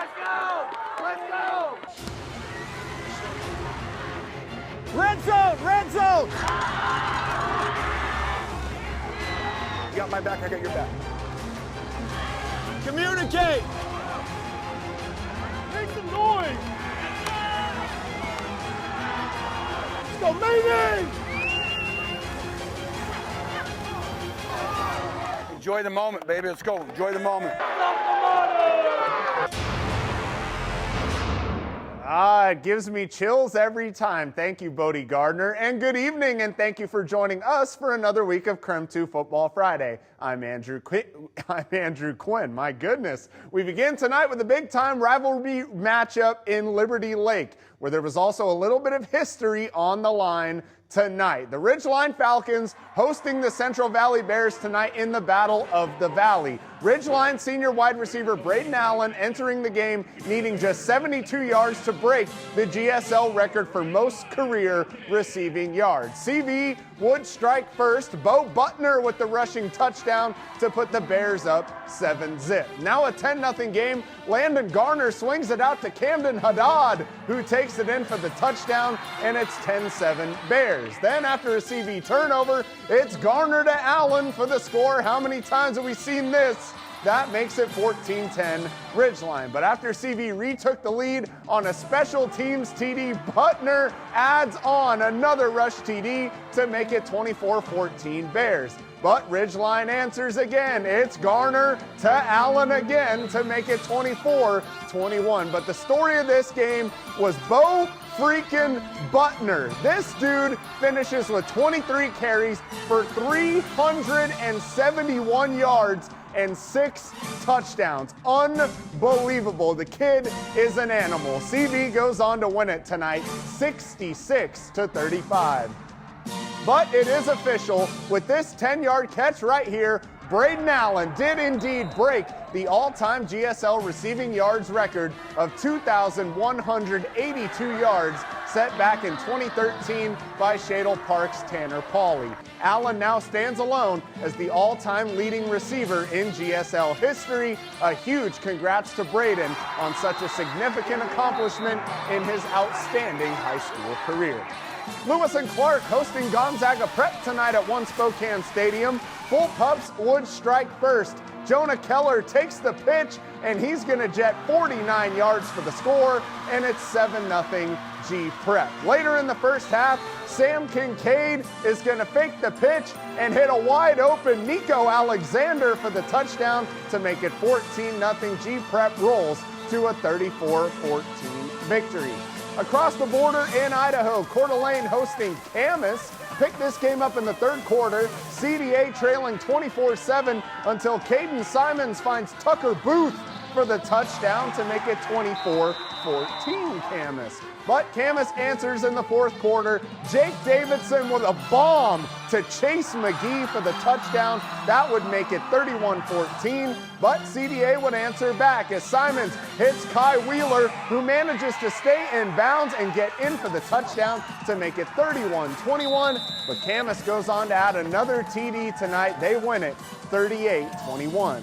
Let's go! Let's go! Red zone! Red zone! You got my back, I got your back. Communicate! Make some noise! Let's go, Mayday! Enjoy the moment, baby. Let's go. Enjoy the moment. It gives me chills every time. Thank you, Bodie Gardner. And good evening, and thank you for joining us for another week of KREM 2 Football Friday. I'm Andrew Quinn. My goodness. We begin tonight with a big-time rivalry matchup in Liberty Lake, where there was also a little bit of history on the line tonight. The Ridgeline Falcons hosting the Central Valley Bears tonight in the Battle of the Valley. Ridgeline senior wide receiver Braden Allen entering the game needing just 72 yards to break the GSL record for most career receiving yards. CV would strike first. Bo Butner with the rushing touchdown to put the Bears up 7-zip. Now a 10-0 game. Landon Garner swings it out to Camden Haddad, who takes it in for the touchdown, and it's 10-7 Bears. Then after a CV turnover, it's Garner to Allen for the score. How many times have we seen this? That makes it 14-10 Ridgeline. But after CV retook the lead on a special teams TD, Butner adds on another rush TD to make it 24-14 Bears. But Ridgeline answers again. It's Garner to Allen again to make it 24-21. But the story of this game was Bo freaking Butner. This dude finishes with 23 carries for 371 yards and 6 touchdowns. Unbelievable. The kid is an animal. CV goes on to win it tonight, 66-35. But it is official. With this 10-yard catch right here, Braden Allen did indeed break the all-time GSL receiving yards record of 2,182 yards set back in 2013 by Shadle Park's Tanner Pauley. Allen now stands alone as the all-time leading receiver in GSL history. A huge congrats to Braden on such a significant accomplishment in his outstanding high school career. Lewis and Clark hosting Gonzaga Prep tonight at One Spokane Stadium. Full Pups would strike first. Jonah Keller takes the pitch, and he's going to jet 49 yards for the score, and it's 7-0 G Prep. Later in the first half, Sam Kincaid is going to fake the pitch and hit a wide open Nico Alexander for the touchdown to make it 14-0 G Prep rolls to a 34-14 victory. Across the border in Idaho, Coeur d'Alene hosting Camas. Picked this game up in the third quarter. CDA trailing 24-7 until Caden Simons finds Tucker Booth for the touchdown to make it 24-14 Camas. But Camas answers in the fourth quarter. Jake Davidson with a bomb to Chase McGee for the touchdown. That would make it 31-14. But CDA would answer back as Simons hits Kai Wheeler, who manages to stay in bounds and get in for the touchdown to make it 31-21. But Camas goes on to add another TD tonight. They win it 38-21.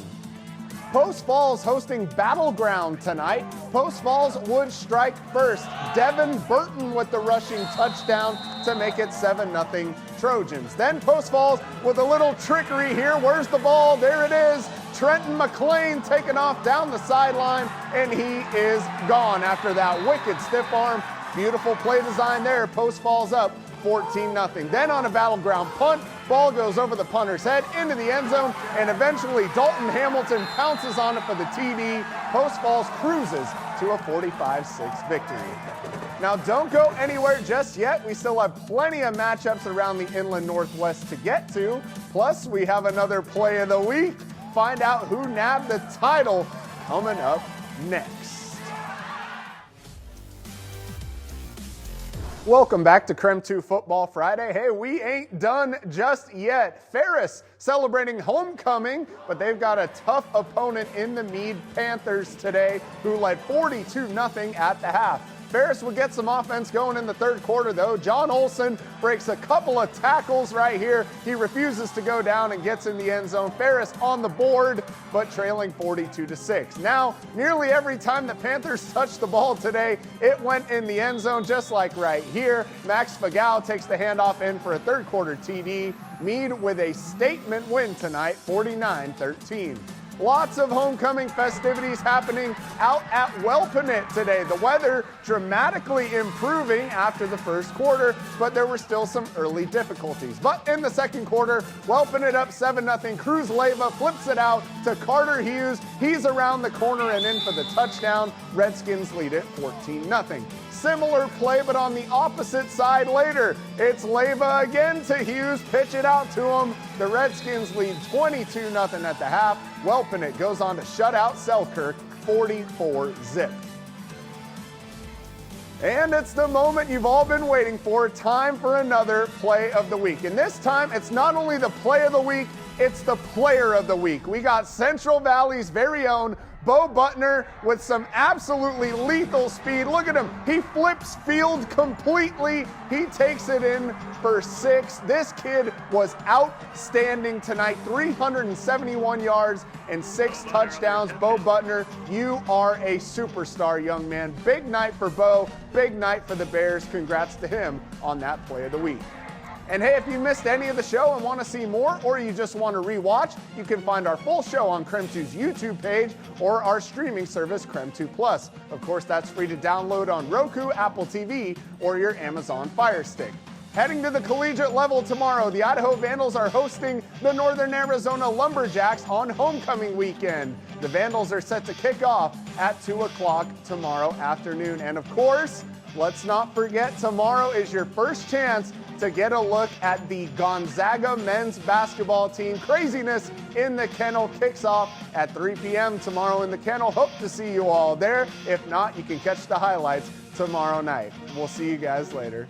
Post Falls hosting Battleground tonight. Post Falls would strike first. Devin Burton with the rushing touchdown to make it 7-0 Trojans. Then Post Falls with a little trickery here. Where's the ball? There it is. Trenton McLean taken off down the sideline, and he is gone after that wicked stiff arm. Beautiful play design there. Post Falls up 14-0. Then on a Battleground punt, ball goes over the punter's head into the end zone, and eventually Dalton Hamilton pounces on it for the TD. Post Falls cruises to a 45-6 victory. Now don't go anywhere just yet. We still have plenty of matchups around the Inland Northwest to get to. Plus, we have another play of the week. Find out who nabbed the title coming up next. Welcome back to KREM 2 Football Friday. Hey, we ain't done just yet. Ferris celebrating homecoming, but they've got a tough opponent in the Meade Panthers today who led 42-0 at the half. Ferris would get some offense going in the third quarter, though. John Olsen breaks a couple of tackles right here. He refuses to go down and gets in the end zone. Ferris on the board, but trailing 42-6. Now, nearly every time the Panthers touched the ball today, it went in the end zone, just like right here. Max Fagau takes the handoff in for a third quarter TD. Meade with a statement win tonight, 49-13. Lots of homecoming festivities happening out at Welpinit today. The weather dramatically improving after the first quarter, but there were still some early difficulties. But in the second quarter, Welpinit up 7-0. Cruz Leyva flips it out to Carter Hughes. He's around the corner and in for the touchdown. Redskins lead it 14-0. Similar play, but on the opposite side later. It's Leyva again to Hughes, pitch it out to him. The Redskins lead 22-0 at the half. Welpinit goes on to shut out Selkirk 44-0. And it's the moment you've all been waiting for, time for another play of the week. And this time, it's not only the play of the week, it's the player of the week. We got Central Valley's very own Bo Butner with some absolutely lethal speed. Look at him. He flips field completely. He takes it in for 6. This kid was outstanding tonight. 371 yards and 6 touchdowns. Bo Butner, you are a superstar, young man. Big night for Bo. Big night for the Bears. Congrats to him on that play of the week. And hey, if you missed any of the show and want to see more, or you just want to rewatch, you can find our full show on KREM 2's YouTube page or our streaming service, KREM 2 Plus. Of course, that's free to download on Roku, Apple TV, or your Amazon Fire Stick. Heading to the collegiate level tomorrow, the Idaho Vandals are hosting the Northern Arizona Lumberjacks on homecoming weekend. The Vandals are set to kick off at 2 o'clock tomorrow afternoon. And of course, let's not forget, tomorrow is your first chance to get a look at the Gonzaga men's basketball team. Craziness in the Kennel kicks off at 3 p.m. tomorrow in the Kennel. Hope to see you all there. If not, you can catch the highlights tomorrow night. We'll see you guys later.